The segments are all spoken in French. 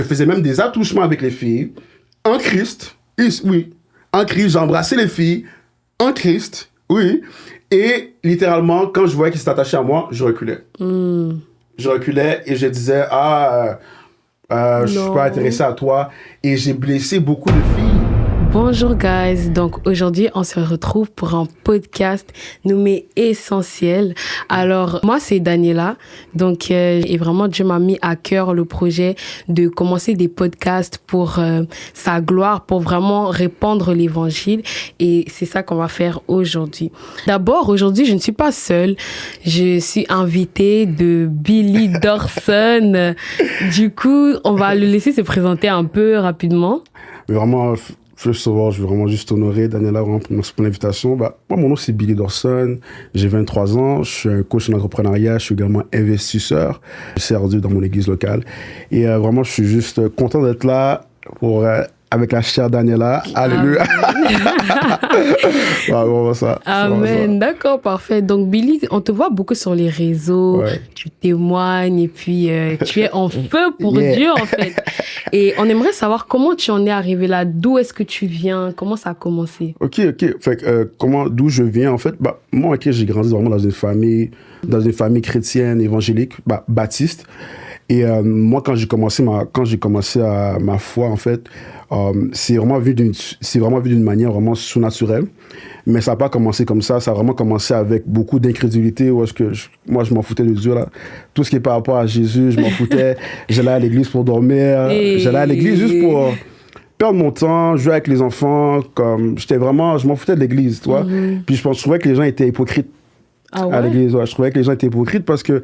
Je faisais même des attouchements avec les filles, en Christ, oui, en Christ, j'embrassais les filles, en Christ, oui, et littéralement, quand je voyais qu'ils s'étaient attachés à moi, je reculais. Je reculais et je disais, je suis pas intéressé à toi, et j'ai blessé beaucoup de filles. Bonjour guys, donc aujourd'hui on se retrouve pour un podcast nommé Essentiel. Alors moi c'est Daniela, donc et vraiment Dieu m'a mis à cœur le projet de commencer des podcasts pour sa gloire, pour vraiment répandre l'évangile, et c'est ça qu'on va faire aujourd'hui. D'abord aujourd'hui je ne suis pas seule, je suis invitée de Billy Dorson. Du coup on va le laisser se présenter un peu rapidement. Mais vraiment, je veux vraiment juste honorer Daniela pour l'invitation. Moi, mon nom, c'est Billy Dorson. J'ai 23 ans. Je suis un coach en entrepreneuriat. Je suis également investisseur. Je sers Dieu dans mon église locale. Et vraiment, je suis juste content d'être là avec la chère Daniela. Alléluia. Vraiment ça. Amen. D'accord, parfait. Donc, Billy, on te voit beaucoup sur les réseaux. Ouais. Tu témoignes et puis tu es en feu pour Dieu, en fait. Et on aimerait savoir comment tu en es arrivé là. D'où est-ce que tu viens? Comment ça a commencé? OK. Fait d'où je viens, en fait, moi, j'ai grandi vraiment dans une famille chrétienne, évangélique, baptiste. Et moi, quand j'ai commencé ma foi, en fait, c'est vraiment vu d'une manière vraiment surnaturelle. Mais ça n'a pas commencé comme ça. Ça a vraiment commencé avec beaucoup d'incrédulité. Où est-ce que moi, je m'en foutais de Dieu, là. Tout ce qui est par rapport à Jésus, je m'en foutais. J'allais à l'église pour dormir. J'allais à l'église juste pour perdre mon temps, jouer avec les enfants. Je m'en foutais de l'église, tu vois. Puis je trouvais que les gens étaient hypocrites. Ah ouais? À l'église, ouais. Je trouvais que les gens étaient hypocrites parce que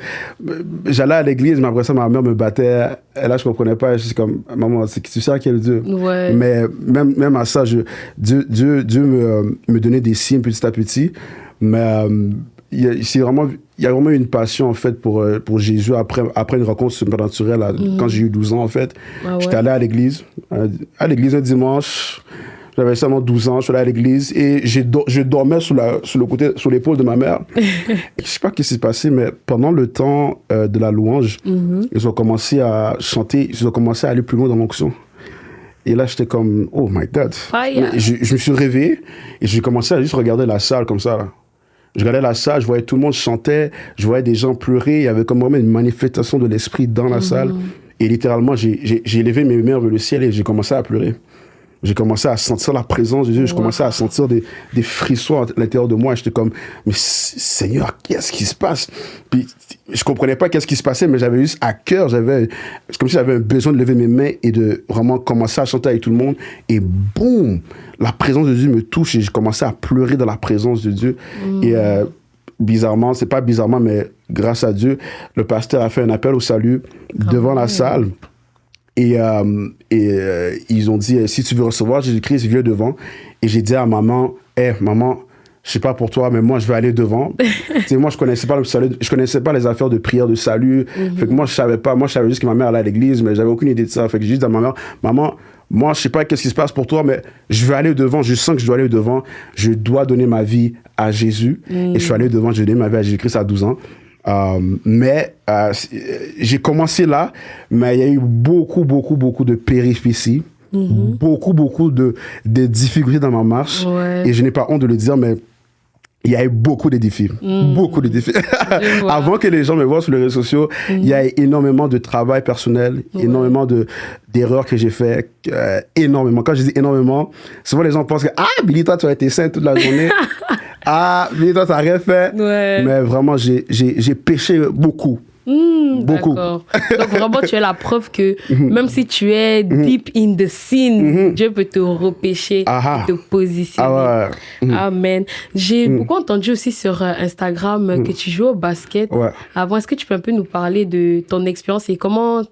j'allais à l'église, mais après ça, ma mère me battait. Et là, je comprenais pas. Je suis comme, maman, tu sais à quel Dieu? Ouais. Mais même à ça, Dieu me donnait des signes petit à petit. Mais il y a vraiment une passion, en fait, pour Jésus après une rencontre surnaturelle quand j'ai eu 12 ans, en fait. Ah ouais. J'étais allé à l'église un dimanche. J'avais seulement 12 ans, je suis allé à l'église et je dormais sur l'épaule de ma mère. Je ne sais pas ce qui s'est passé, mais pendant le temps de la louange, ils ont commencé à chanter, ils ont commencé à aller plus loin dans l'onction. Et là, j'étais comme, oh my God. Je me suis réveillé et j'ai commencé à juste regarder la salle comme ça, là. Je regardais la salle, je voyais tout le monde chanter, je voyais des gens pleurer, il y avait comme vraiment une manifestation de l'esprit dans la salle. Et littéralement, j'ai levé mes mains vers le ciel et j'ai commencé à pleurer. J'ai commencé à sentir la présence de Dieu. Je commençais à sentir des frissons à l'intérieur de moi. J'étais comme, mais Seigneur, qu'est-ce qui se passe? Puis, je comprenais pas qu'est-ce qui se passait, mais j'avais juste à cœur, c'est comme si j'avais besoin de lever mes mains et de vraiment commencer à chanter avec tout le monde. Et boum, la présence de Dieu me touche et j'ai commencé à pleurer dans la présence de Dieu. Et bizarrement, c'est pas bizarrement, mais grâce à Dieu, le pasteur a fait un appel au salut devant la salle. Et ils ont dit, si tu veux recevoir Jésus-Christ, viens devant. Et j'ai dit à maman, maman, je sais pas pour toi, mais moi, je vais aller devant. Moi, je connaissais pas le salut, je connaissais pas les affaires de prière, de salut. Fait que moi, je savais pas. Moi, je savais juste que ma mère allait à l'église, mais j'avais aucune idée de ça. Fait que j'ai dit à ma mère, maman, moi, je sais pas qu'est-ce qui se passe pour toi, mais je vais aller devant. Je sens que je dois aller devant. Je dois donner ma vie à Jésus. Et je suis allé devant, j'ai donné ma vie à Jésus-Christ à 12 ans. Mais j'ai commencé là, mais il y a eu beaucoup de péripéties, beaucoup de difficultés dans ma marche. Ouais. Et je n'ai pas honte de le dire, mais il y a eu beaucoup de défis. Beaucoup de défis. Avant que les gens me voient sur les réseaux sociaux, il y a énormément de travail personnel, énormément d'erreurs que j'ai fait, énormément. Quand je dis énormément, souvent les gens pensent que Billy, toi, tu as été saint toute la journée. Billy, toi, tu n'as rien fait. Ouais. Mais vraiment, j'ai péché beaucoup. Beaucoup. D'accord. Donc vraiment, tu es la preuve que même si tu es deep in the sin, Dieu peut te repêcher, te positionner. Amen. J'ai beaucoup entendu aussi sur Instagram que tu joues au basket. Ouais. Avant, est-ce que tu peux un peu nous parler de ton expérience et comment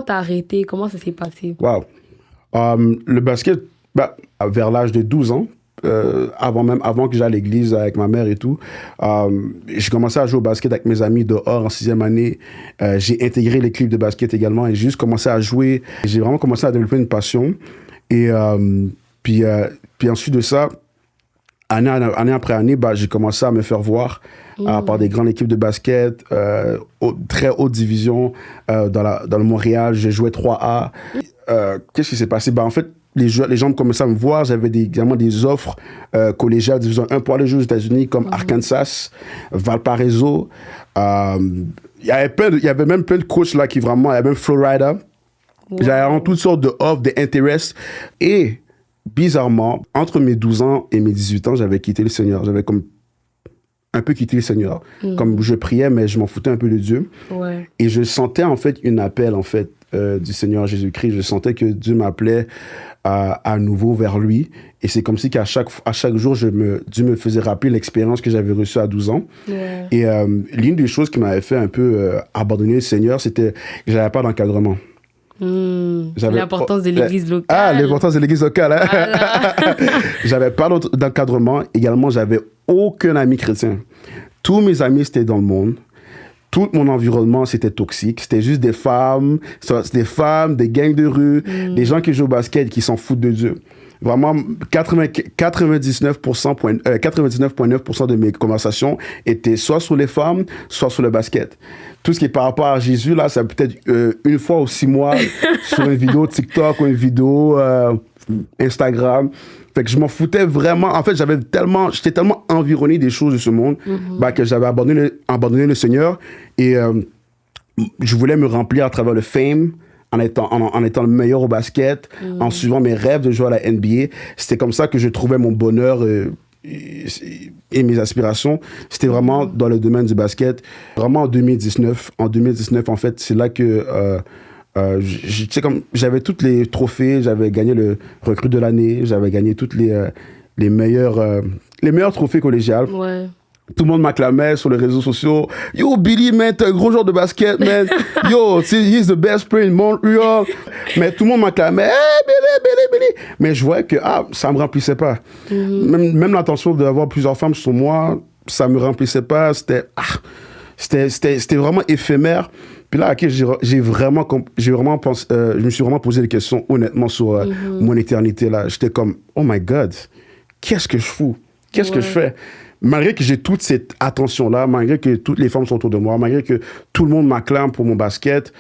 t'as arrêté, comment ça s'est passé? Wow. Le basket, vers l'âge de 12 ans, avant que j'aille à l'église avec ma mère et tout, j'ai commencé à jouer au basket avec mes amis dehors en 6e année. J'ai intégré l'équipe de basket également et j'ai juste commencé à jouer. J'ai vraiment commencé à développer une passion. Et puis ensuite de ça, année après année, j'ai commencé à me faire voir par des grandes équipes de basket, très haute division dans le Montréal. J'ai joué 3A. qu'est-ce qui s'est passé? En fait, les gens commençaient à me voir. J'avais également des offres collégiales division 1 pour aller jouer aux États-Unis, comme Arkansas, Valparaiso. Il y avait même plein de coachs là qui vraiment... Il y avait même Florida. Wow. J'avais vraiment toutes sortes d'offres, d'intérêts. Et bizarrement, entre mes 12 ans et mes 18 ans, j'avais quitté le Seigneur. J'avais comme un peu quitté le Seigneur. Comme je priais, mais je m'en foutais un peu de Dieu. Ouais. Et je sentais en fait un appel en fait du Seigneur Jésus-Christ. Je sentais que Dieu m'appelait à nouveau vers lui. Et c'est comme si qu'à chaque jour, Dieu me faisait rappeler l'expérience que j'avais reçue à 12 ans. Ouais. Et l'une des choses qui m'avait fait un peu abandonner le Seigneur, c'était que j'avais pas d'encadrement. L'importance de l'église locale. Ah, l'importance de l'église locale. Hein? Voilà. J'avais pas d'encadrement. Également, j'avais aucun ami chrétien. Tous mes amis, c'était dans le monde. Tout mon environnement, c'était toxique. C'était juste des femmes, des gangs de rue, des gens qui jouent au basket, qui s'en foutent de Dieu. Vraiment, 99,9% de mes conversations étaient soit sur les femmes, soit sur le basket. Tout ce qui est par rapport à Jésus, là, ça peut être une fois ou 6 mois sur une vidéo TikTok ou une vidéo Instagram. Fait que je m'en foutais vraiment. En fait, j'étais tellement environné des choses de ce monde que j'avais abandonné le Seigneur. Et je voulais me remplir à travers le fame, en étant le meilleur au basket, en suivant mes rêves de jouer à la NBA. C'était comme ça que je trouvais mon bonheur et mes aspirations. C'était vraiment dans le domaine du basket. Vraiment en 2019, en fait, c'est là que j'avais tous les trophées. J'avais gagné le recrue de l'année. J'avais gagné tous les meilleurs trophées collégiales. Ouais. Tout le monde m'acclamait sur les réseaux sociaux. Yo, Billy, man, t'es un gros joueur de basket, man. Yo, he's the best player in Montreal. Mais tout le monde m'acclamait. Hey, Billy. Mais je voyais que ça me remplissait pas. Même l'intention d'avoir plusieurs femmes sur moi, ça me remplissait pas. C'était vraiment éphémère. Puis là, je me suis vraiment posé des questions honnêtement sur mon éternité là. J'étais comme, oh my God, qu'est-ce que je fous? Qu'est-ce que je fais? Malgré que j'ai toute cette attention-là, malgré que toutes les femmes sont autour de moi, malgré que tout le monde m'acclame pour mon basket,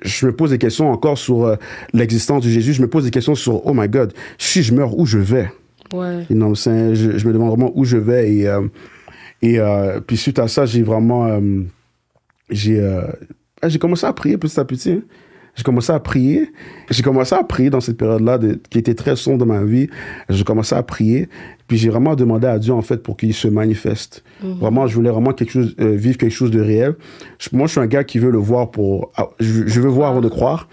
je me pose des questions encore sur l'existence de Jésus. Je me pose des questions sur, oh my God, si je meurs, où je vais? Ouais. You know, je me demande vraiment où je vais. Et puis suite à ça, j'ai commencé à prier petit à petit. Hein. J'ai commencé à prier dans cette période-là qui était très sombre dans ma vie. J'ai commencé à prier. Puis j'ai vraiment demandé à Dieu, en fait, pour qu'il se manifeste. Vraiment, je voulais vraiment vivre quelque chose de réel. Moi, je suis un gars qui veut le voir je veux voir avant de croire.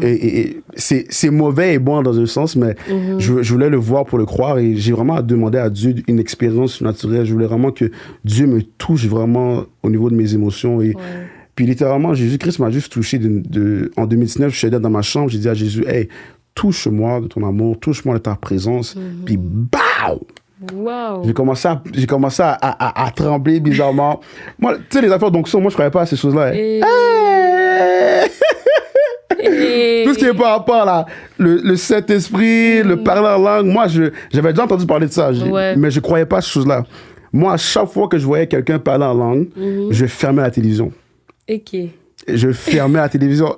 Et c'est mauvais et bon dans un sens, mais je voulais le voir pour le croire. Et j'ai vraiment demandé à Dieu une expérience naturelle. Je voulais vraiment que Dieu me touche vraiment au niveau de mes émotions. Et puis littéralement, Jésus-Christ m'a juste touché. En 2019, je suis allé dans ma chambre, j'ai dit à Jésus, hey, touche-moi de ton amour, touche-moi de ta présence. Puis BAM! Wow. J'ai commencé à trembler bizarrement. Moi, tu sais, les affaires d'onction, moi, je ne croyais pas à ces choses-là. Hein. Tout ce qui est par rapport à le Saint-Esprit, le parler en langue, moi, j'avais déjà entendu parler de ça, mais je ne croyais pas à ces choses-là. Moi, à chaque fois que je voyais quelqu'un parler en langue, je fermais la télévision. Ok. Je fermais la télévision.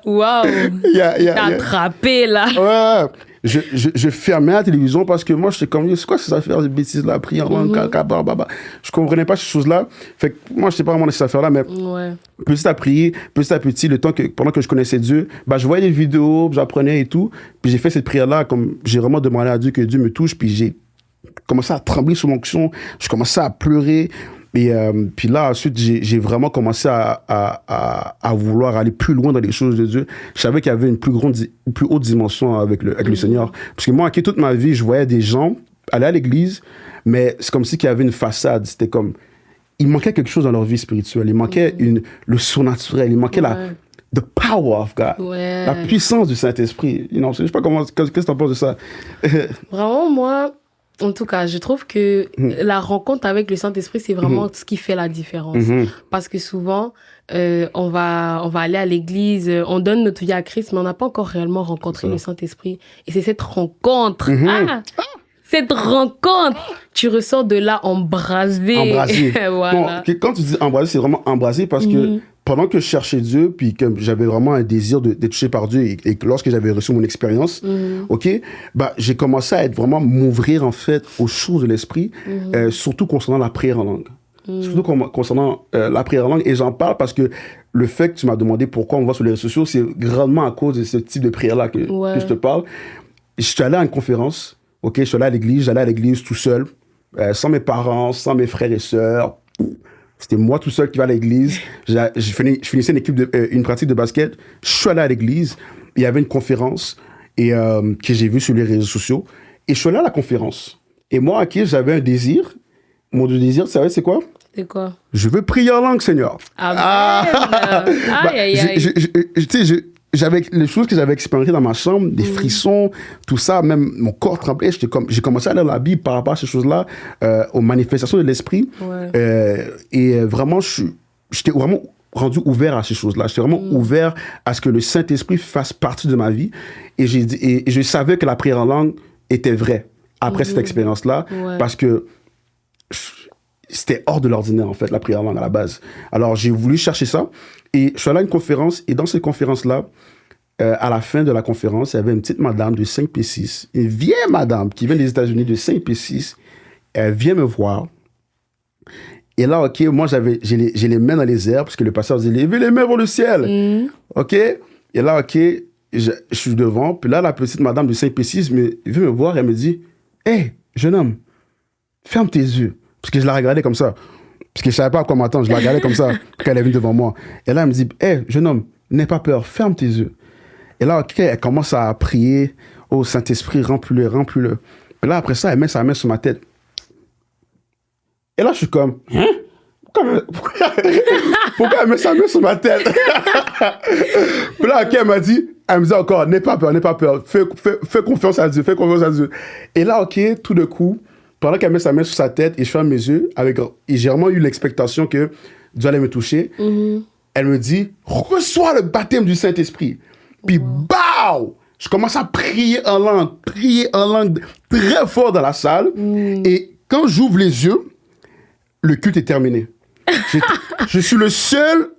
Waouh! T'as attrapé, là. Ouais. Je fermais la télévision parce que moi, j'étais comme, c'est quoi ces affaires de bêtises là, prière en langue, je comprenais pas ces choses-là. Fait que moi, je n'étais pas vraiment dans ces affaires-là, mais petit à petit, pendant que je connaissais Dieu, je voyais des vidéos, j'apprenais et tout. Puis j'ai fait cette prière-là, comme j'ai vraiment demandé à Dieu que Dieu me touche, puis j'ai commencé à trembler sous l'onction, je commençais à pleurer. Et puis là, ensuite, j'ai vraiment commencé à vouloir aller plus loin dans les choses de Dieu. Je savais qu'il y avait une plus haute dimension avec le Seigneur. Parce que moi, toute ma vie, je voyais des gens aller à l'église, mais c'est comme si qu'il y avait une façade. C'était comme... Il manquait quelque chose dans leur vie spirituelle. Il manquait le surnaturel. Il manquait the power of God. Ouais. La puissance du Saint-Esprit. You know, je sais pas qu'est-ce que tu en penses de ça? Vraiment, moi... En tout cas, je trouve que la rencontre avec le Saint-Esprit, c'est vraiment ce qui fait la différence. Parce que souvent, on va aller à l'église, on donne notre vie à Christ, mais on n'a pas encore réellement rencontré le Saint-Esprit. Et c'est cette rencontre. Cette rencontre, tu ressors de là embrasé. Embrasé. Voilà. Bon, quand tu dis embrasé, c'est vraiment embrasé parce que pendant que je cherchais Dieu, puis que j'avais vraiment un désir d'être touché par Dieu, et que lorsque j'avais reçu mon expérience, ok, bah, j'ai commencé à m'ouvrir en fait aux choses de l'esprit, surtout concernant la prière en langue. Surtout concernant la prière en langue. Et j'en parle parce que le fait que tu m'as demandé pourquoi on va sur les réseaux sociaux, c'est grandement à cause de ce type de prière-là que je te parle. Je suis allé à une conférence, ok, je suis allé à l'église, j'allais à l'église tout seul, sans mes parents, sans mes frères et sœurs. C'était moi tout seul qui va à l'église. Je finissais une pratique de basket. Je suis allé à l'église. Il y avait une conférence que j'ai vue sur les réseaux sociaux. Et je suis allé à la conférence. Et moi, ok, j'avais un désir. Mon désir, c'est quoi? C'est quoi? Je veux prier en langue, Seigneur. Amen. Aïe, aïe, aïe. J'avais les choses que j'avais expérimentées dans ma chambre, des frissons, tout ça, même mon corps tremblait. J'ai commencé à lire la Bible par rapport à ces choses-là, aux manifestations de l'esprit. Et vraiment, j'étais vraiment rendu ouvert à ces choses-là. J'étais vraiment ouvert à ce que le Saint-Esprit fasse partie de ma vie. Et je savais que la prière en langue était vraie après cette expérience-là, parce que c'était hors de l'ordinaire, en fait, la prière en langue à la base. Alors, j'ai voulu chercher ça. Et je suis allé à une conférence. Et dans cette conférence-là, à la fin de la conférence, il y avait une petite madame de 5 pieds 6. Une vieille madame qui vient des États-Unis de 5 pieds 6. Elle vient me voir. Et là, OK, moi, j'ai les mains dans les airs parce que le pasteur disait, levez les mains vers le ciel. OK? Et là, OK, je suis devant. Puis là, la petite madame de 5 pieds 6 vient me voir et elle me dit, hey, jeune homme, ferme tes yeux. Parce que je la regardais comme ça. Parce que je ne savais pas à quoi m'attendre. Je la regardais comme ça quand elle est venue devant moi. Et là, elle me dit, hey, jeune homme, n'aie pas peur, ferme tes yeux. Et là, OK, elle commence à prier. Oh, Saint-Esprit, remplis-le, remplis-le. Et là, après ça, elle met sa main sur ma tête. Et là, je suis comme, hein? Pourquoi elle met sa main sur ma tête? Puis là, OK, elle me dit encore, n'aie pas peur. Fais confiance à Dieu, fais confiance à Dieu. Et là, OK, tout de coup, pendant qu'elle met sa main sur sa tête et je ferme mes yeux, et j'ai vraiment eu l'expectation que Dieu allait me toucher, elle me dit, reçois le baptême du Saint-Esprit. Puis, BAO! Je commence à prier en langue très fort dans la salle. Et quand j'ouvre les yeux, le culte est terminé. Je suis le seul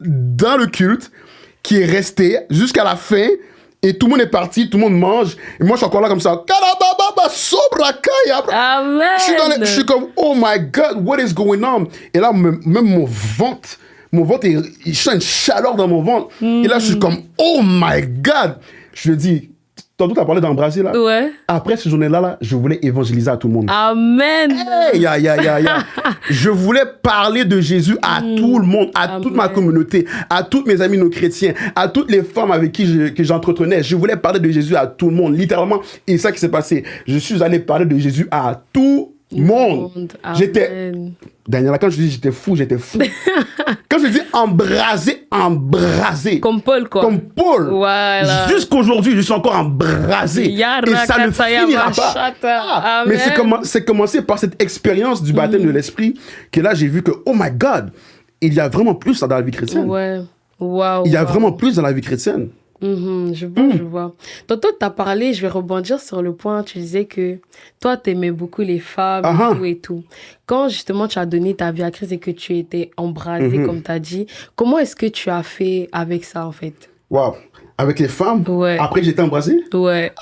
dans le culte qui est resté jusqu'à la fin. Et tout le monde est parti, tout le monde mange. Et moi, je suis encore là comme ça. Amen. Je suis comme, oh my God, what is going on? Et là, même mon ventre, je sens une chaleur dans mon ventre. Et là, je suis comme, oh my God. Je lui dis, tantôt, tu as parlé d'embrasser là. Ouais. Après cette journée-là, je voulais évangéliser à tout le monde. Amen. Hey, je voulais parler de Jésus à tout le monde, à toute ma communauté, à tous mes amis non chrétiens, à toutes les femmes avec qui j'entretenais. Je voulais parler de Jésus à tout le monde, littéralement. Et c'est ça qui s'est passé. Je suis allé parler de Jésus à tout le monde. Daniela, quand je dis j'étais fou. Quand je dis embrasé. Comme Paul, quoi. Comme Paul. Voilà. Jusqu'aujourd'hui, je suis encore embrasé. Et ça ne finira pas. Mais c'est commencé par cette expérience du baptême de l'esprit que là, j'ai vu que, oh my God, il y a vraiment plus dans la vie chrétienne. Ouais. Wow. Il y a vraiment plus dans la vie chrétienne. Je vois. Tantôt, tu as parlé, je vais rebondir sur le point, tu disais que toi, tu aimais beaucoup les femmes et tout. Quand justement tu as donné ta vie à Christ et que tu étais embrasé, comme tu as dit, comment est-ce que tu as fait avec ça, en fait? Wow. Avec les femmes? Ouais. Après que j'étais embrasé? Ouais.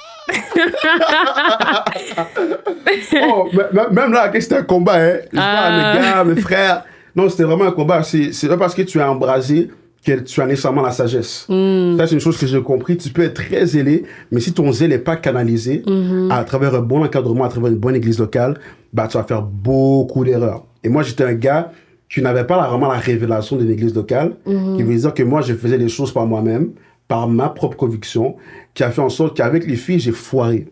Oh, même là, c'était un combat, hein. Je parle à mes gars, mes frères. Non, c'était vraiment un combat. C'est pas parce que tu es embrasé que tu as nécessairement la sagesse. Ça, c'est une chose que j'ai compris. Tu peux être très zélé, mais si ton zèle n'est pas canalisé à travers un bon encadrement, à travers une bonne église locale, bah, tu vas faire beaucoup d'erreurs. Et moi, j'étais un gars qui n'avait pas vraiment la révélation d'une église locale, qui veut dire que moi, je faisais les choses par moi-même, par ma propre conviction, qui a fait en sorte qu'avec les filles, j'ai foiré.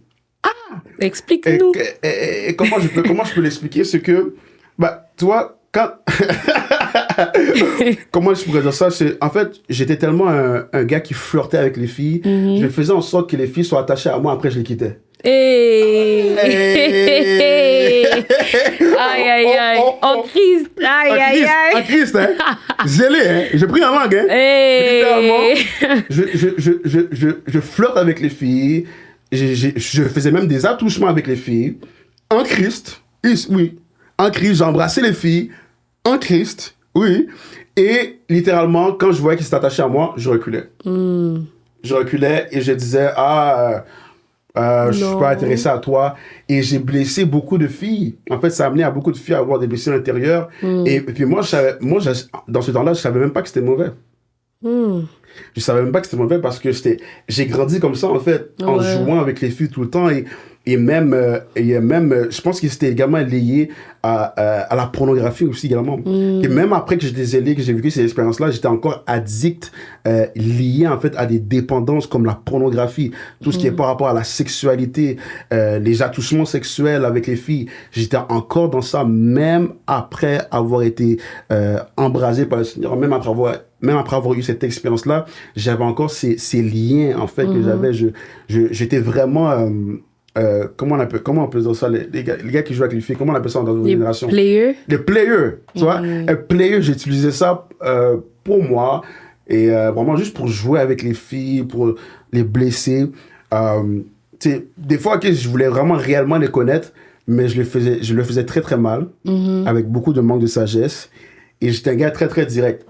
Explique-nous. Et comment je peux l'expliquer? C'est que, bah, toi, quand... Comment je pourrais dire ça? En fait, j'étais tellement un gars qui flirtait avec les filles. Je faisais en sorte que les filles soient attachées à moi, après je les quittais. Aïe, aïe, aïe. En Christ. Aïe, aïe, aïe. En Christ, hein. Zélé, hein. J'ai pris en langue, hein. Littéralement. Je flirte avec les filles. Je faisais même des attouchements avec les filles. En Christ. Oui. En Christ, j'embrassais les filles. En Christ. Oui. Et littéralement, quand je voyais qu'il s'était attaché à moi, je reculais. Je reculais et je disais, je suis pas intéressé à toi. Et j'ai blessé beaucoup de filles. En fait, ça a amené à beaucoup de filles à avoir des blessures intérieures. Et puis moi, dans ce temps-là, je savais même pas que c'était mauvais. Je savais même pas que c'était mauvais parce que j'ai grandi comme ça, en fait, en jouant avec les filles tout le temps. Et même, je pense que c'était également lié à la pornographie aussi également. Et même après que j'étais zélé, que j'ai vécu ces expériences-là, j'étais encore addict, lié en fait à des dépendances comme la pornographie, tout ce qui est par rapport à la sexualité, les attouchements sexuels avec les filles. J'étais encore dans ça, même après avoir été embrasé par le Seigneur, même après avoir eu cette expérience-là, j'avais encore ces liens en fait que j'avais. J'étais vraiment... comment on peut dire ça, les gars qui jouent avec les filles, comment on appelle ça dans notre génération? Les players, tu vois. Un player, j'utilisais ça pour moi et vraiment juste pour jouer avec les filles, pour les blesser. Des fois, je voulais vraiment réellement les connaître, mais je le faisais très très mal, avec beaucoup de manque de sagesse. Et j'étais un gars très très direct.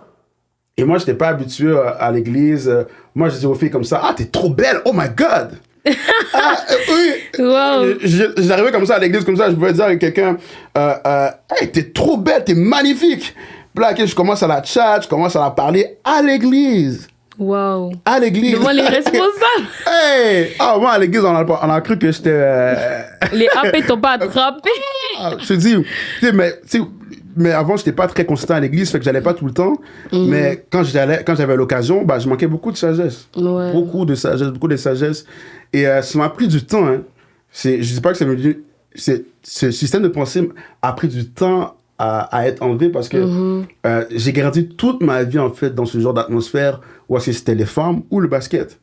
Et moi, je n'étais pas habitué à l'église. Moi, je disais aux filles comme ça, « Ah, t'es trop belle! Oh my God! » Oui. Wow. J'arrivais comme ça à l'église, comme ça, je pouvais dire à quelqu'un, hey, t'es trop belle, t'es magnifique. Puis là, je commence à la chat, je commence à la parler à l'église. Wow. À l'église. Devant les responsables. Hey! Moi, à l'église, on a cru que j'étais... Les AP t'ont pas attrapé. Je te dis, mais avant, j'étais pas très consistant à l'église, fait que j'allais pas tout le temps. Mais quand j'avais l'occasion, je manquais beaucoup de sagesse. Ouais. Beaucoup de sagesse. Et ça m'a pris du temps. Hein. Je dis pas que ce système de pensée a pris du temps à être enlevé parce que j'ai grandi toute ma vie, en fait, dans ce genre d'atmosphère où c'était les femmes ou le basket.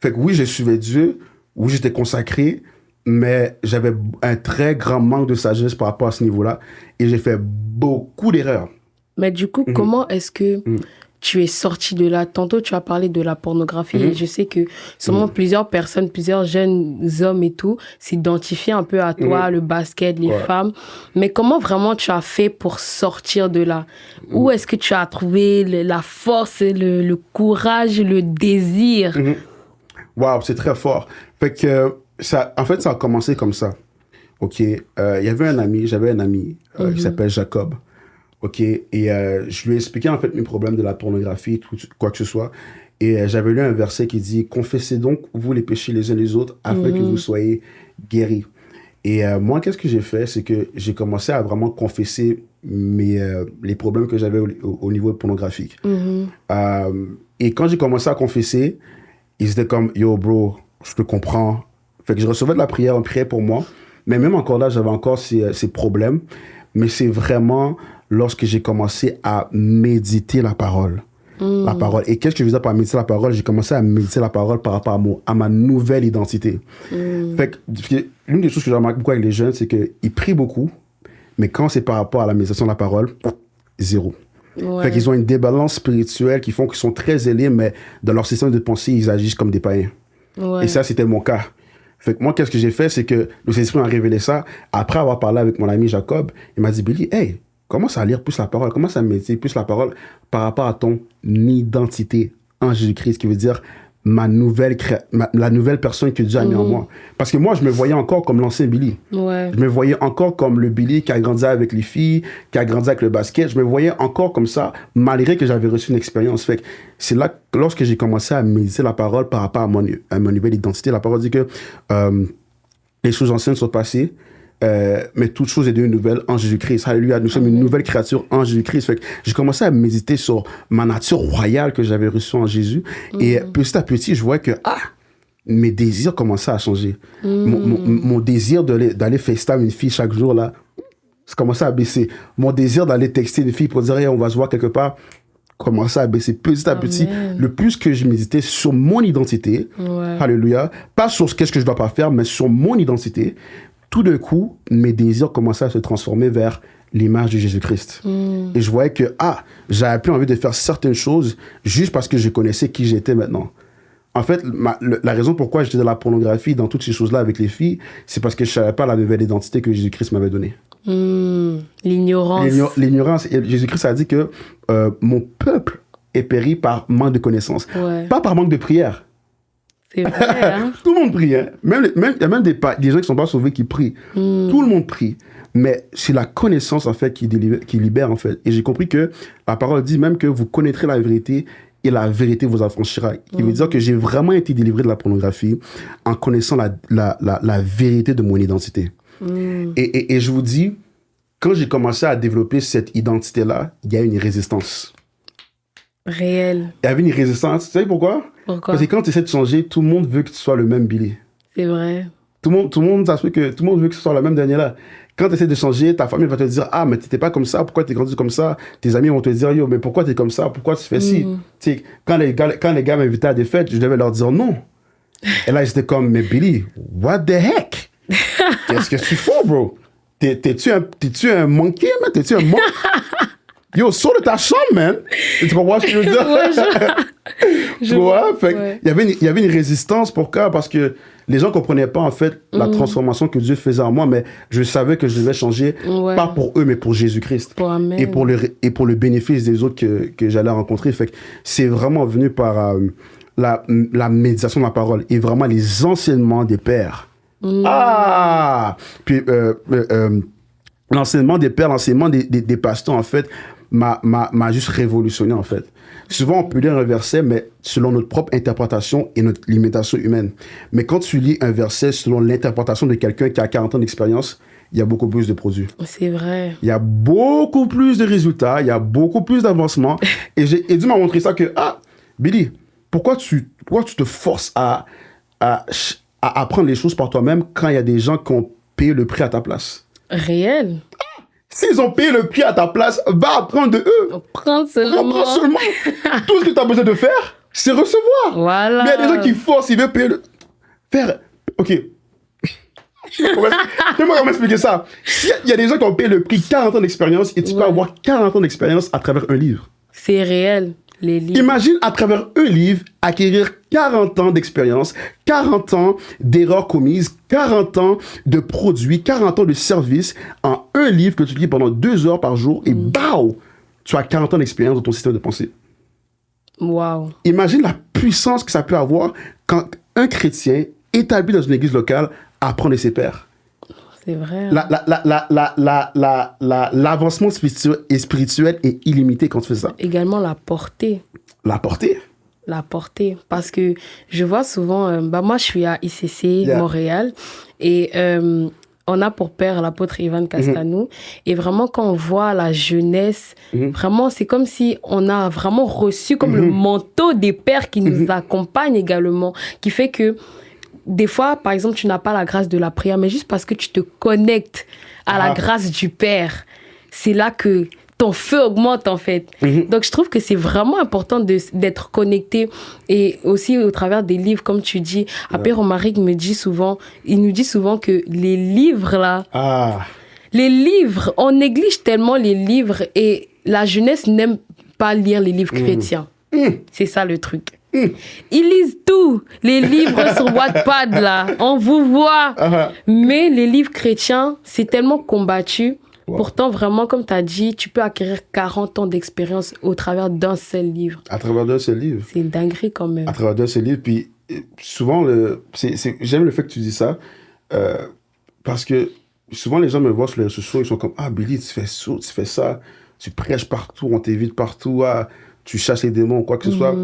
Fait que oui, je suivais Dieu, oui, j'étais consacré, mais j'avais un très grand manque de sagesse par rapport à ce niveau-là. Et j'ai fait beaucoup d'erreurs. Mais du coup, comment est-ce que tu es sorti de là? Tantôt, tu as parlé de la pornographie. Et je sais que sûrement plusieurs personnes, plusieurs jeunes hommes et tout, s'identifient un peu à toi, le basket, les femmes. Mais comment vraiment tu as fait pour sortir de là? Où est-ce que tu as trouvé la force, le courage, le désir? Waouh, c'est très fort. Fait que ça a commencé comme ça. OK, j'avais un ami qui s'appelle Jacob. OK, et je lui ai expliqué en fait mes problèmes de la pornographie, quoi que ce soit. Et j'avais lu un verset qui dit « Confessez donc, vous les péchés les uns les autres, afin que vous soyez guéris. » Et moi, qu'est-ce que j'ai fait? C'est que j'ai commencé à vraiment confesser les problèmes que j'avais au niveau pornographique. Et quand j'ai commencé à confesser, ils étaient comme « Yo, bro, je te comprends. » Fait que je recevais de la prière, on priait pour moi. Mais même encore là, j'avais encore ces problèmes. Mais c'est vraiment lorsque j'ai commencé à méditer la parole. La parole. Et qu'est-ce que je veux dire par méditer la parole? J'ai commencé à méditer la parole par rapport à ma nouvelle identité. Fait que l'une des choses que je remarque beaucoup avec les jeunes, c'est qu'ils prient beaucoup, mais quand c'est par rapport à la méditation de la parole, zéro. Fait qu'ils ont une débalance spirituelle qui font qu'ils sont très zélés, mais dans leur système de pensée, ils agissent comme des païens. Et ça, c'était mon cas. Fait que moi, qu'est-ce que j'ai fait, c'est que le Saint-Esprit m'a révélé ça. Après avoir parlé avec mon ami Jacob, il m'a dit, Billy, hey, commence à lire plus la parole, commence à méditer plus la parole par rapport à ton identité en Jésus-Christ, qui veut dire la nouvelle personne que Dieu a mis en moi. Parce que moi, je me voyais encore comme l'ancien Billy. Je me voyais encore comme le Billy qui a grandi avec les filles, qui a grandi avec le basket. Je me voyais encore comme ça, malgré que j'avais reçu une expérience. Fait que c'est là, lorsque j'ai commencé à méditer la parole par rapport à mon nouvelle identité, la parole dit que les choses anciennes sont passées, mais toute chose est devenue nouvelle en Jésus-Christ. Alléluia, nous sommes une nouvelle créature en Jésus-Christ. Fait que j'ai commencé à méditer sur ma nature royale que j'avais reçue en Jésus. Et petit à petit, je vois que mes désirs commençaient à changer. Mon désir d'aller FaceTime une fille chaque jour, là, ça commençait à baisser. Mon désir d'aller texter une fille pour dire hey, on va se voir quelque part commençait à baisser petit à petit. Le plus que je méditais sur mon identité, alléluia, pas sur qu'est-ce que je dois pas faire, mais sur mon identité, tout d'un coup, mes désirs commençaient à se transformer vers l'image de Jésus-Christ. Et je voyais que, j'avais plus envie de faire certaines choses juste parce que je connaissais qui j'étais maintenant. En fait, la raison pourquoi j'étais dans la pornographie, dans toutes ces choses-là avec les filles, c'est parce que je ne savais pas la nouvelle identité que Jésus-Christ m'avait donnée. L'ignorance. L'ignorance. Et Jésus-Christ a dit que mon peuple est péri par manque de connaissances, pas par manque de prière. C'est vrai, hein? Tout le monde prie. Hein? Il y a même des gens qui ne sont pas sauvés qui prient. Tout le monde prie. Mais c'est la connaissance, en fait, qui libère, en fait. Et j'ai compris que la parole dit même que vous connaîtrez la vérité et la vérité vous affranchira. Il veut dire que j'ai vraiment été délivré de la pornographie en connaissant la vérité de mon identité. Et je vous dis, quand j'ai commencé à développer cette identité-là, il y a une résistance. Réelle. Il y avait une résistance. Tu sais pourquoi? Pourquoi? Parce que quand tu essaies de changer, tout le monde veut que tu sois le même Billy. C'est vrai. Tout le monde veut que ce soit la même Daniela. Quand tu essaies de changer, ta famille va te dire, ah, mais tu n'étais pas comme ça, pourquoi tu es grandi comme ça? Tes amis vont te dire, yo, mais pourquoi tu es comme ça? Pourquoi tu fais ci? Tu sais, quand les gars m'invitaient à des fêtes, je devais leur dire non. Et là, ils étaient comme, mais Billy, what the heck? Qu'est-ce que tu fais, bro? T'es-tu un monkey, man? T'es-tu un monk? Yo, sors de ta chambre, man! Tu comprends ce que je veux dire? Tu vois? Fait il y avait une résistance parce que les gens ne comprenaient pas, en fait, la transformation que Dieu faisait en moi, mais je savais que je devais changer, pas pour eux, mais pour Jésus-Christ. Et pour le bénéfice des autres que j'allais rencontrer. Fait que c'est vraiment venu par la méditation de la parole et vraiment les enseignements des pères. Puis l'enseignement des pères, l'enseignement des pasteurs, en fait, m'a juste révolutionné, en fait. Souvent, on peut lire un verset, mais selon notre propre interprétation et notre limitation humaine. Mais quand tu lis un verset selon l'interprétation de quelqu'un qui a 40 ans d'expérience, il y a beaucoup plus de produits. C'est vrai. Il y a beaucoup plus de résultats, il y a beaucoup plus d'avancement. et Dieu m'a montré ça que, Billy, pourquoi tu te forces à apprendre les choses par toi-même quand il y a des gens qui ont payé le prix à ta place? Réel. S'ils ont payé le prix à ta place, va apprendre de eux. Prends seulement. Tout ce que tu as besoin de faire, c'est recevoir. Voilà. Mais il y a des gens qui forcent, ils veulent payer le... Faire... Ok. Fais-moi comment expliquer ça. Il y a des gens qui ont payé le prix 40 ans d'expérience et tu peux avoir 40 ans d'expérience à travers un livre. C'est réel. Les livres. Imagine à travers un livre acquérir 40 ans d'expérience, 40 ans d'erreurs commises, 40 ans de produits, 40 ans de services en un livre que tu lis pendant 2 heures par jour et BAO, tu as 40 ans d'expérience dans ton système de pensée. Wow. Imagine la puissance que ça peut avoir quand un chrétien établi dans une église locale apprend de ses pairs. C'est vrai. L'avancement spirituel est illimité quand tu fais ça. Également la portée. La portée? La portée. Parce que je vois souvent... moi, je suis à ICC, Montréal. Et on a pour père l'apôtre Ivan Castanou. Et vraiment, quand on voit la jeunesse, vraiment, c'est comme si on a vraiment reçu comme le manteau des pères qui nous accompagnent également. Qui fait que... Des fois, par exemple, tu n'as pas la grâce de la prière, mais juste parce que tu te connectes à la grâce du Père, c'est là que ton feu augmente, en fait. Donc, je trouve que c'est vraiment important d'être connecté. Et aussi, au travers des livres, comme tu dis, Père Romaric il nous dit souvent que les livres, là, les livres, on néglige tellement les livres et la jeunesse n'aime pas lire les livres chrétiens. C'est ça, le truc. Ils lisent tout, les livres sur Wattpad là, on vous voit. Mais les livres chrétiens, c'est tellement combattu. Pourtant, vraiment, comme tu as dit, tu peux acquérir 40 ans d'expérience au travers d'un seul livre. À travers d'un seul livre. C'est une dinguerie quand même. À travers d'un seul livre. Puis souvent, j'aime le fait que tu dis ça, parce que souvent les gens me voient sur les réseaux sociaux, ils sont comme, Billy, tu fais ça, tu prêches partout, on t'évite partout, tu chasses les démons ou quoi que ce soit.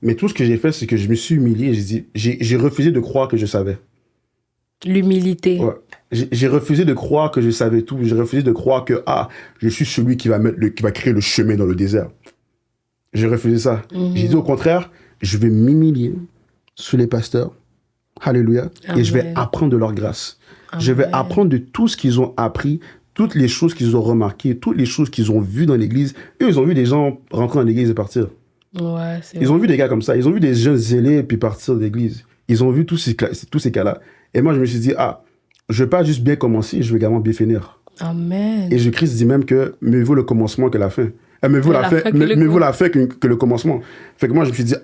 Mais tout ce que j'ai fait, c'est que je me suis humilié. J'ai refusé de croire que je savais. L'humilité. Ouais. J'ai refusé de croire que je savais tout. J'ai refusé de croire que je suis celui qui va créer le chemin dans le désert. J'ai refusé ça. J'ai dit au contraire, je vais m'humilier sous les pasteurs. Alléluia. Amen. Et je vais apprendre de leur grâce. Amen. Je vais apprendre de tout ce qu'ils ont appris, toutes les choses qu'ils ont remarquées, toutes les choses qu'ils ont vues dans l'église. Eux, ils ont vu des gens rentrer dans l'église et partir. Ouais, ils ont vu des gars comme ça. Ils ont vu des jeunes zélés et puis partir de l'église. Ils ont vu tous ces cas-là. Et moi, je me suis dit, je ne vais pas juste bien commencer, je vais également bien finir. Amen. Et Jésus-Christ dit même que mieux vaut le commencement que la fin. Mieux vaut la fin que le commencement. Fait que moi, je me suis dit,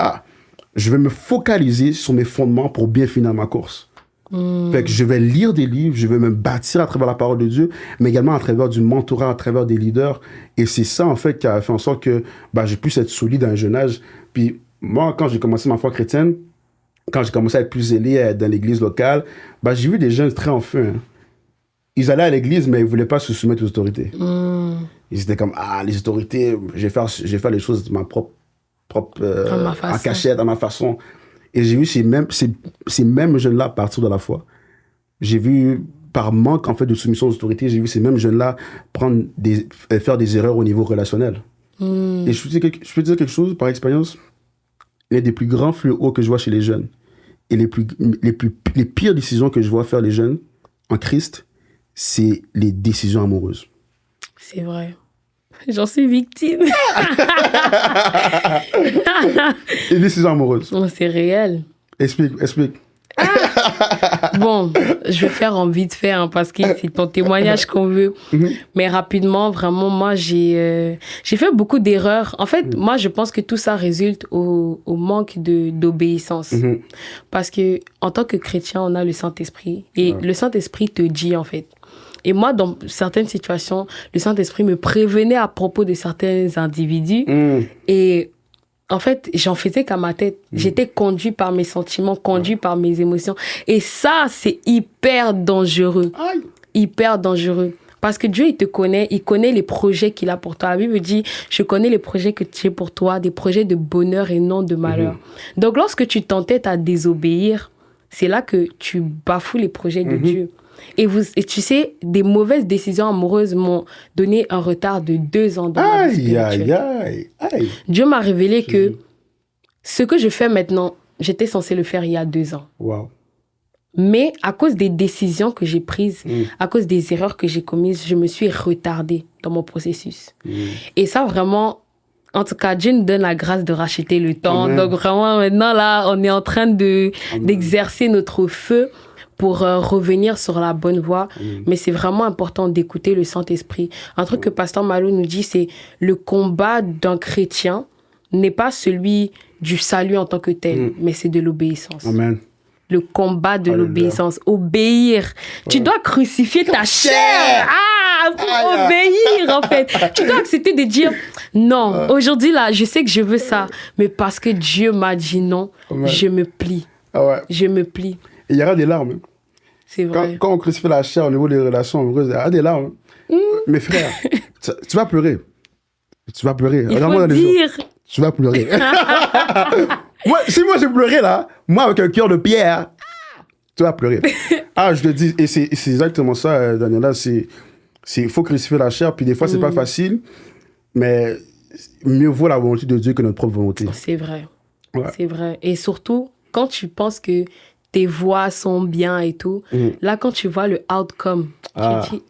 je vais me focaliser sur mes fondements pour bien finir ma course. Fait que je vais lire des livres, je vais me bâtir à travers la parole de Dieu, mais également à travers du mentorat, à travers des leaders. Et c'est ça, en fait, qui a fait en sorte que je puisse être solide à un jeune âge. Puis moi, quand j'ai commencé ma foi chrétienne, quand j'ai commencé à être plus zélé, à être dans l'église locale, j'ai vu des jeunes très en feu. Hein. Ils allaient à l'église, mais ils ne voulaient pas se soumettre aux autorités. Ils étaient comme, les autorités, je vais faire les choses de ma propre en cachette, à ma façon. Et j'ai vu ces mêmes jeunes-là partir de la foi. J'ai vu, par manque en fait, de soumission aux autorités, j'ai vu ces mêmes jeunes-là faire des erreurs au niveau relationnel. Et je peux dire quelque chose par expérience. L'un des plus grands fléaux que je vois chez les jeunes et les pires décisions que je vois faire les jeunes en Christ, c'est les décisions amoureuses. C'est vrai. J'en suis victime. Les décisions amoureuses. C'est réel. Explique. Bon, je vais faire en vite fait parce que c'est ton témoignage qu'on veut. Mais rapidement, vraiment, moi, j'ai fait beaucoup d'erreurs. En fait, moi, je pense que tout ça résulte au manque d'obéissance. Parce que en tant que chrétien, on a le Saint-Esprit. Et le Saint-Esprit te dit, en fait. Et moi, dans certaines situations, le Saint-Esprit me prévenait à propos de certains individus. Et en fait, j'en faisais qu'à ma tête. J'étais conduit par mes sentiments, conduit par mes émotions. Et ça, c'est hyper dangereux. Hyper dangereux. Parce que Dieu, il te connaît, il connaît les projets qu'il a pour toi. La Bible dit, je connais les projets que tu as pour toi, des projets de bonheur et non de malheur. Donc, lorsque tu t'entêtes à désobéir, c'est là que tu bafoues les projets de Dieu. Et tu sais, des mauvaises décisions amoureuses m'ont donné un retard de 2 ans dans ma vie spirituelle. Dieu m'a révélé que ce que je fais maintenant, j'étais censée le faire il y a 2 ans. Wow. Mais à cause des décisions que j'ai prises, à cause des erreurs que j'ai commises, je me suis retardée dans mon processus. Et ça, vraiment, en tout cas, Dieu nous donne la grâce de racheter le temps. Amen. Donc vraiment, maintenant, là, on est en train d'exercer notre feu pour revenir sur la bonne voie. Mais c'est vraiment important d'écouter le Saint-Esprit. Un truc que Pasteur Malo nous dit, c'est le combat d'un chrétien n'est pas celui du salut en tant que tel, mais c'est de l'obéissance. Amen. Le combat de l'obéissance. Obéir. Tu dois crucifier ta chair. Pour obéir, en fait. Tu dois accepter de dire, non, aujourd'hui, là, je sais que je veux ça, mais parce que Dieu m'a dit non, je me plie. Je me plie. Il y aura des larmes. C'est vrai. Quand on crucifie la chair au niveau des relations amoureuses, il y aura des larmes. Mes frères, tu vas pleurer. Tu vas pleurer. Il faut dire. Tu vas pleurer. Si moi j'ai pleuré là, moi avec un cœur de pierre, tu vas pleurer. Je te dis, et c'est exactement ça, Daniela, il faut crucifier la chair, puis des fois c'est pas facile, mais mieux vaut la volonté de Dieu que notre propre volonté. C'est vrai. C'est vrai. Et surtout, quand tu penses que tes voix sont bien et tout, là quand tu vois le outcome, tu te dis,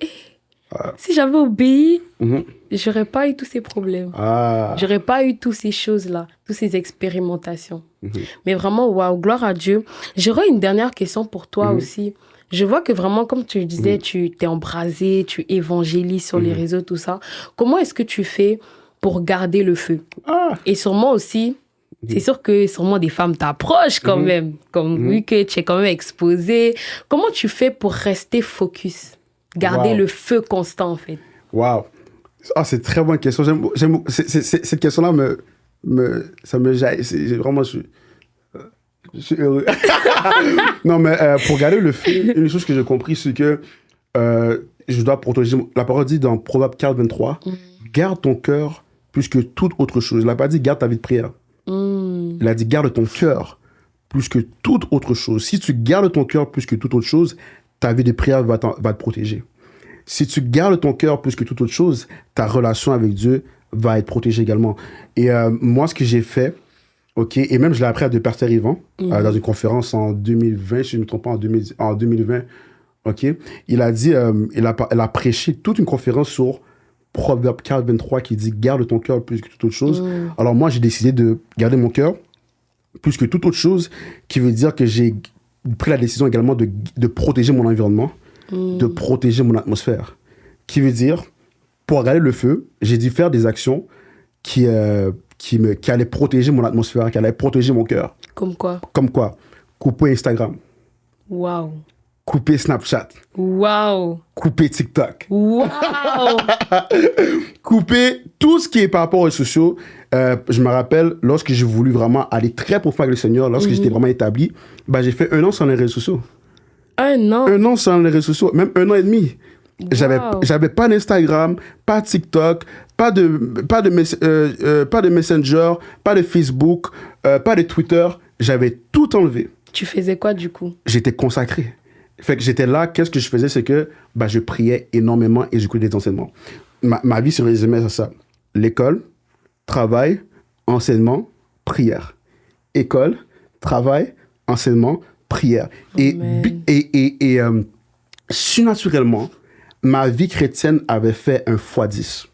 si j'avais obéi, j'aurais pas eu tous ces problèmes. J'aurais pas eu toutes ces choses-là, toutes ces expérimentations. Mais vraiment, waouh, gloire à Dieu. J'aurais une dernière question pour toi aussi. Je vois que vraiment, comme tu disais, tu t'es embrasé, tu évangélises sur les réseaux, tout ça. Comment est-ce que tu fais pour garder le feu? Et sûrement aussi, c'est sûr que sûrement des femmes t'approchent quand même, comme vu que tu es quand même exposé. Comment tu fais pour rester focus? Garder le feu constant, en fait. Waouh. C'est une très bonne question. Cette question-là ça me jaillit. Vraiment, je suis heureux. Non, mais pour garder le feu, une chose que j'ai compris, c'est que je dois protéger. La parole dit dans Proverbe 4:23, garde ton cœur plus que toute autre chose. Il n'a pas dit garde ta vie de prière. Il a dit garde ton cœur plus que toute autre chose. Si tu gardes ton cœur plus que toute autre chose, ta vie de prière va te protéger. Si tu gardes ton cœur plus que toute autre chose, ta relation avec Dieu va être protégée également. Et moi, ce que j'ai fait, et même je l'ai appris à de Pasteur Yvan, dans une conférence en 2020, si je ne me trompe pas, en 2020, il a dit, il a prêché toute une conférence sur Proverbe 4:23 qui dit « Garde ton cœur plus que toute autre chose ». Alors moi, j'ai décidé de garder mon cœur plus que toute autre chose, qui veut dire que j'ai pris la décision également de protéger mon environnement, de protéger mon atmosphère. Qui veut dire, pour garder le feu, j'ai dû faire des actions qui allaient protéger mon atmosphère, qui allaient protéger mon cœur. Comme quoi? Comme quoi? Couper Instagram. Waouh. couper Snapchat, Waouh. couper TikTok, Waouh. couper tout ce qui est par rapport aux réseaux sociaux. Je me rappelle, lorsque j'ai voulu vraiment aller très profond avec le Seigneur, lorsque j'étais vraiment établi, bah, j'ai fait 1 an sans les réseaux sociaux. 1 an. 1 an sans les réseaux sociaux, même 1 an et demi. Wow. J'avais pas d'Instagram, pas de TikTok, pas de Messenger, pas de Facebook, pas de Twitter. J'avais tout enlevé. Tu faisais quoi du coup? J'étais consacré. Fait que j'étais là, qu'est-ce que je faisais, c'est que bah, je priais énormément et j'écoutais des enseignements. Ma vie se résumait à ça. L'école, travail, enseignement, prière. École, travail, enseignement, prière. Amen. Et surnaturellement, ma vie chrétienne avait fait un x10.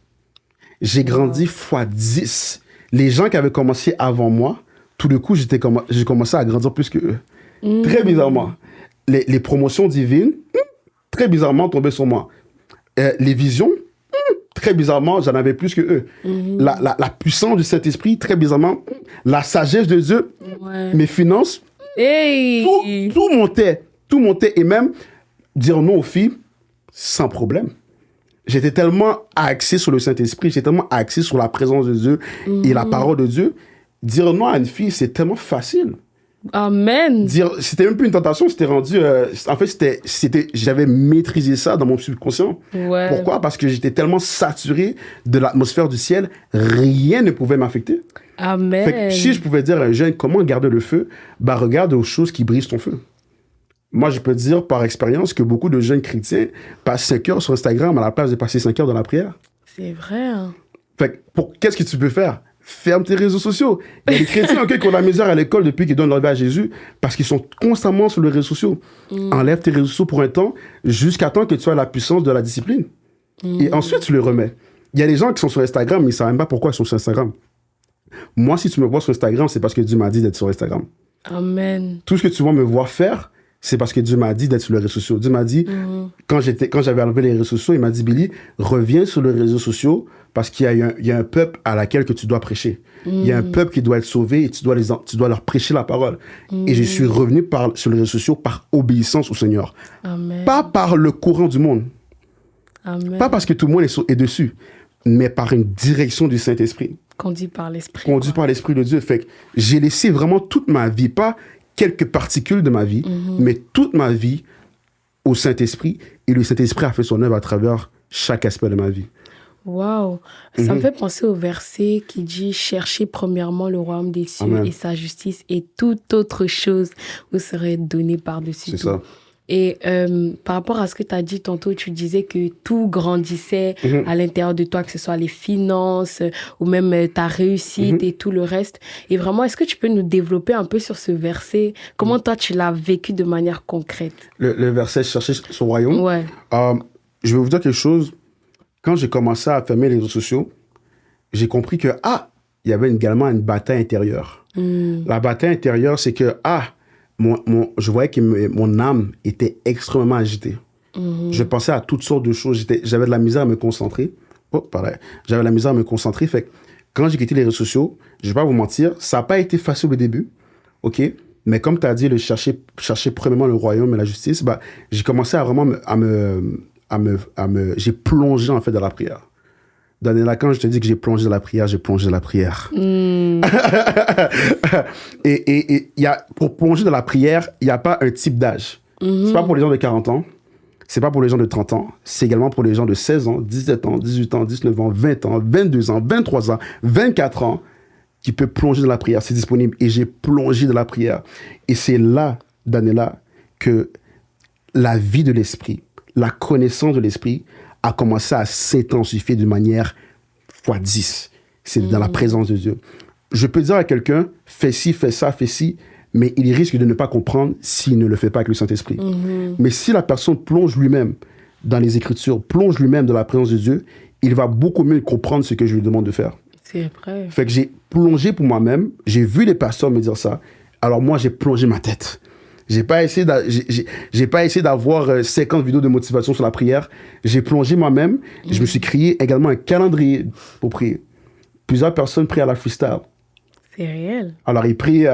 J'ai grandi x10. Les gens qui avaient commencé avant moi, tout de coup, j'ai commencé à grandir plus que eux. Très bizarrement. Les promotions divines, très bizarrement, tombaient sur moi. Les visions, très bizarrement, j'en avais plus que eux. La puissance du Saint-Esprit, très bizarrement. La sagesse de Dieu, mes finances, Hey! tout montait. Tout montait. Et même, dire non aux filles, sans problème. J'étais tellement axé sur le Saint-Esprit, j'étais tellement axé sur la présence de Dieu et la parole de Dieu. Dire non à une fille, c'est tellement facile. Amen. C'était même plus une tentation, c'était rendu... en fait, j'avais maîtrisé ça dans mon subconscient. Ouais. Pourquoi? Parce que j'étais tellement saturé de l'atmosphère du ciel, rien ne pouvait m'affecter. Amen. Fait que si je pouvais dire à un jeune comment garder le feu, bah regarde aux choses qui brisent ton feu. Moi, je peux dire par expérience que beaucoup de jeunes chrétiens passent 5 heures sur Instagram à la place de passer 5 heures dans la prière. C'est vrai. Hein. Fait que qu'est-ce que tu peux faire? Ferme tes réseaux sociaux. Il y a des chrétiens qui ont la misère à l'école depuis qu'ils donnent leur vie à Jésus parce qu'ils sont constamment sur les réseaux sociaux. Enlève tes réseaux sociaux pour un temps jusqu'à temps que tu aies la puissance de la discipline. Et ensuite, tu les remets. Il y a des gens qui sont sur Instagram, mais ils ne savent même pas pourquoi ils sont sur Instagram. Moi, si tu me vois sur Instagram, c'est parce que Dieu m'a dit d'être sur Instagram. Amen. Tout ce que tu vas me voir faire, c'est parce que Dieu m'a dit d'être sur les réseaux sociaux. Dieu m'a dit, quand j'avais enlevé les réseaux sociaux, il m'a dit, Billy, reviens sur les réseaux sociaux parce qu'il y a un peuple à laquelle que tu dois prêcher. Il y a un peuple qui doit être sauvé et tu dois leur prêcher la parole. Et je suis revenu sur les réseaux sociaux par obéissance au Seigneur. Amen. Pas par le courant du monde. Amen. Pas parce que tout le monde est dessus, mais par une direction du Saint-Esprit. Conduit par l'Esprit. Conduit par l'Esprit de Dieu. Fait que j'ai laissé vraiment toute ma vie, pas quelques particules de ma vie, mais toute ma vie au Saint-Esprit. Et le Saint-Esprit a fait son œuvre à travers chaque aspect de ma vie. Waouh! Ça me fait penser au verset qui dit « Cherchez premièrement le royaume des cieux Amen. et sa justice, et toute autre chose vous serait donnée par-dessus tout. » C'est ça. Et par rapport à ce que tu as dit tantôt, tu disais que tout grandissait à l'intérieur de toi, que ce soit les finances ou même ta réussite et tout le reste. Et vraiment, est-ce que tu peux nous développer un peu sur ce verset? Comment toi, tu l'as vécu de manière concrète? Le verset « Chercher son royaume Ouais. Je vais vous dire quelque chose. Quand j'ai commencé à fermer les réseaux sociaux, j'ai compris que, il y avait également une bataille intérieure. La bataille intérieure, c'est que, je voyais que mon âme était extrêmement agitée. Je pensais à toutes sortes de choses. J'avais de la misère à me concentrer. J'avais de la misère à me concentrer. Fait que quand j'ai quitté les réseaux sociaux, je ne vais pas vous mentir, ça n'a pas été facile au début. OK? Mais comme tu as dit, chercher premièrement le royaume et la justice, j'ai commencé à vraiment j'ai plongé en fait dans la prière. Daniela, quand je te dis que j'ai plongé dans la prière, j'ai plongé dans la prière. Et pour plonger dans la prière, il n'y a pas un type d'âge. C'est pas pour les gens de 40 ans, c'est pas pour les gens de 30 ans, c'est également pour les gens de 16 ans, 17 ans, 18 ans, 19 ans, 20 ans, 22 ans, 23 ans, 24 ans qui peut plonger dans la prière. C'est disponible. Et j'ai plongé dans la prière. Et c'est là, Daniela, que la vie de l'esprit, la connaissance de l'esprit a commencé à s'intensifier de manière x10. C'est dans la présence de Dieu. Je peux dire à quelqu'un, fais ci, fais ça, fais ci, mais il risque de ne pas comprendre s'il ne le fait pas avec le Saint-Esprit. Mais si la personne plonge lui-même dans les Écritures, plonge lui-même dans la présence de Dieu, il va beaucoup mieux comprendre ce que je lui demande de faire. C'est vrai. Fait que j'ai plongé pour moi-même, j'ai vu les pasteurs me dire ça, alors moi j'ai plongé ma tête. J'ai pas essayé d'avoir 50 vidéos de motivation sur la prière. J'ai plongé moi-même. Je me suis créé également un calendrier pour prier. Plusieurs personnes prient à la freestyle. C'est réel. Alors, ils prient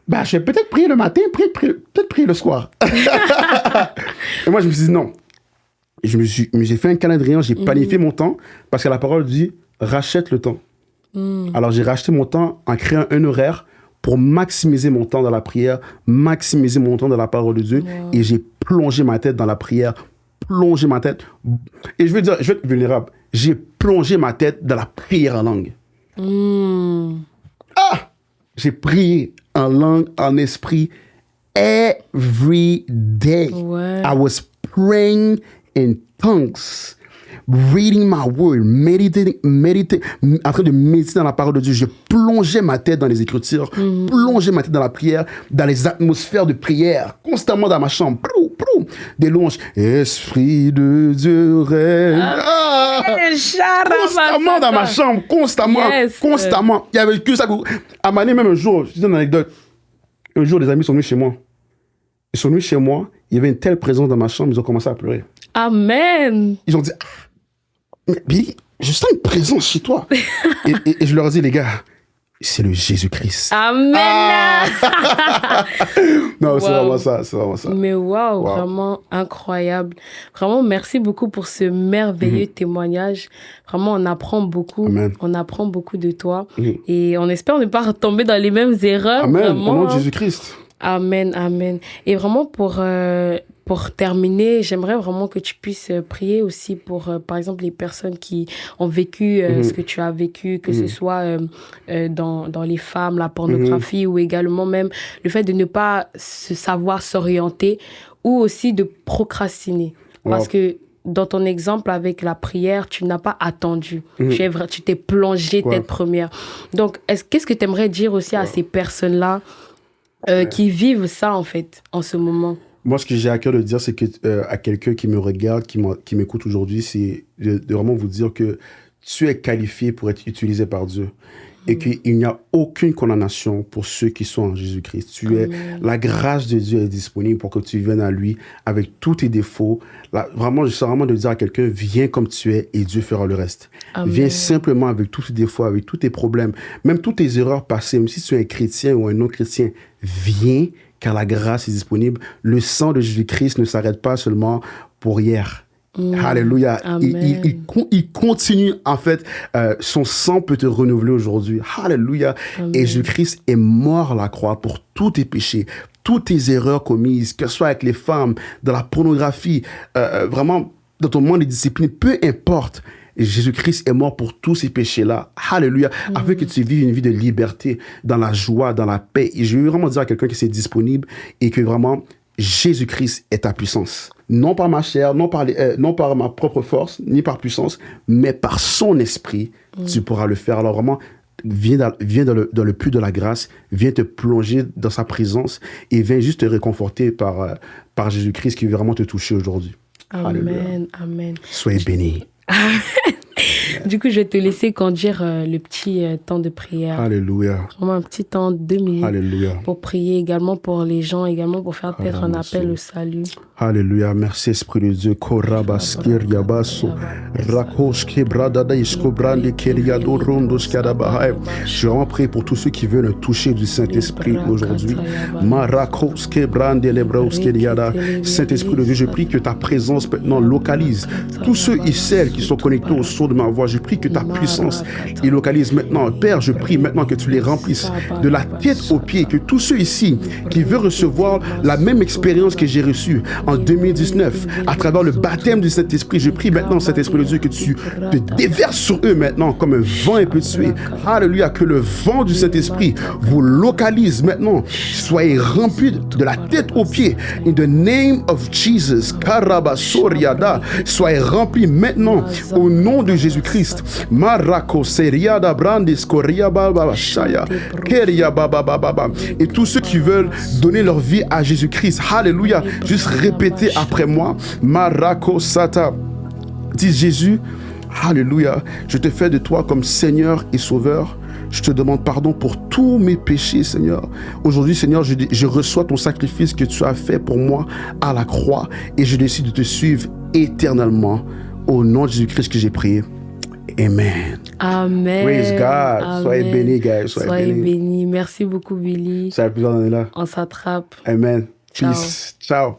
bah, je vais peut-être prier le matin, peut-être prier le soir. Et moi, je me suis dit non. Et j'ai fait un calendrier, j'ai planifié mon temps, parce que la parole dit, rachète le temps. Alors, j'ai racheté mon temps en créant un horaire pour maximiser mon temps dans la prière, maximiser mon temps dans la parole de Dieu. Wow. Et j'ai plongé ma tête dans la prière, plongé ma tête. Et je vais être vulnérable. J'ai plongé ma tête dans la prière en langue. J'ai prié en langue, en esprit, every day. Ouais. I was praying in tongues, reading my word, meditating, en train de méditer dans la parole de Dieu. Je plongeais ma tête dans les Écritures, plongeais ma tête dans la prière, dans les atmosphères de prière, constamment dans ma chambre. Des louanges. Esprit de Dieu règne. Constamment dans ma chambre, constamment. Il y avait que ça. À Mané, même un jour, je dis une anecdote. Un jour, des amis sont venus chez moi. Ils sont venus chez moi, il y avait une telle présence dans ma chambre, ils ont commencé à pleurer. Amen. Ils ont dit, mais Billy, je sens une présence chez toi. et je leur ai dit, les gars, c'est le Jésus-Christ. Amen. Non, wow. C'est vraiment ça. Mais wow, vraiment incroyable. Vraiment, merci beaucoup pour ce merveilleux témoignage. Vraiment, on apprend beaucoup. Amen. On apprend beaucoup de toi. Et on espère ne pas retomber dans les mêmes erreurs. Amen. Vraiment. Au nom de Jésus-Christ. Amen, amen. Et vraiment, pour terminer, j'aimerais vraiment que tu puisses prier aussi pour, par exemple, les personnes qui ont vécu ce que tu as vécu, que ce soit dans les femmes, la pornographie, ou également même le fait de ne pas savoir s'orienter, ou aussi de procrastiner. Parce que dans ton exemple avec la prière, tu n'as pas attendu. Tu t'es plongé tête première. Donc, qu'est-ce que tu aimerais dire aussi à ces personnes-là qui vivent ça, en fait, en ce moment? Moi, ce que j'ai à cœur de dire, c'est que à quelqu'un qui me regarde, qui m'écoute aujourd'hui, c'est de vraiment vous dire que tu es qualifié pour être utilisé par Dieu. Et qu'il n'y a aucune condamnation pour ceux qui sont en Jésus-Christ. La grâce de Dieu est disponible pour que tu viennes à lui avec tous tes défauts. Vraiment, je sens vraiment de dire à quelqu'un, viens comme tu es et Dieu fera le reste. Amen. Viens simplement avec tous tes défauts, avec tous tes problèmes, même toutes tes erreurs passées, même si tu es un chrétien ou un non-chrétien, viens car la grâce est disponible. Le sang de Jésus-Christ ne s'arrête pas seulement pour hier. Alléluia. Il continue, en fait, son sang peut te renouveler aujourd'hui. Alléluia. Et Jésus-Christ est mort à la croix pour tous tes péchés, toutes tes erreurs commises, que ce soit avec les femmes, dans la pornographie, vraiment, dans ton monde de discipline, peu importe. Jésus-Christ est mort pour tous ces péchés-là. Alléluia. Afin que tu vives une vie de liberté, dans la joie, dans la paix. Et je veux vraiment dire à quelqu'un que c'est disponible et que vraiment, Jésus-Christ est ta puissance. Non par ma chair, non par ma propre force, ni par puissance, mais par son esprit, tu pourras le faire. Alors vraiment, viens dans le puits de la grâce, viens te plonger dans sa présence et viens juste te réconforter par Jésus-Christ qui veut vraiment te toucher aujourd'hui. Amen, Alléluia. Amen. Soyez bénis. Du coup, je vais te laisser conduire le petit temps de prière. Alléluia. Vraiment un petit temps, 2 minutes. Alléluia. Pour prier également pour les gens, également pour faire peut-être un appel au salut. Alléluia. Merci Esprit de Dieu. Korabaskir yabaso. Rakoshke bradada isko brande keriado rondos kadabahai. Je vais vraiment prier pour tous ceux qui veulent un toucher du Saint-Esprit aujourd'hui. Marakoske brande lebroske yada. Saint-Esprit de Dieu, je prie que ta présence maintenant localise tous ceux et celles qui sont connectés au son de ma voix. Je prie que ta puissance y localise maintenant. Père, je prie maintenant que tu les remplisses de la tête aux pieds, que tous ceux ici qui veulent recevoir la même expérience que j'ai reçue en 2019 à travers le baptême du Saint-Esprit, je prie maintenant, Saint-Esprit de Dieu, que tu te déverses sur eux maintenant comme un vent impétueux. Alléluia, que le vent du Saint-Esprit vous localise maintenant. Soyez remplis de la tête aux pieds. In the name of Jesus, Karabasoriada, soyez remplis maintenant au nom de Jésus-Christ. Marako seriada brandis koria baba shaya keria baba baba. Et tous ceux qui veulent donner leur vie à Jésus-Christ, alléluia, juste répétez après moi. Marako sata. Dis Jésus, alléluia, je te fais de toi comme Seigneur et Sauveur. Je te demande pardon pour tous mes péchés, Seigneur. Aujourd'hui, Seigneur, je reçois ton sacrifice que tu as fait pour moi à la croix et je décide de te suivre éternellement. Au nom de Jésus-Christ que j'ai prié. Amen. Amen. Praise God. Amen. Soyez bénis, guys. Soyez bénis. Merci beaucoup, Billy. Ça a plaisir d'en être là. On s'attrape. Amen. Ciao. Peace. Ciao.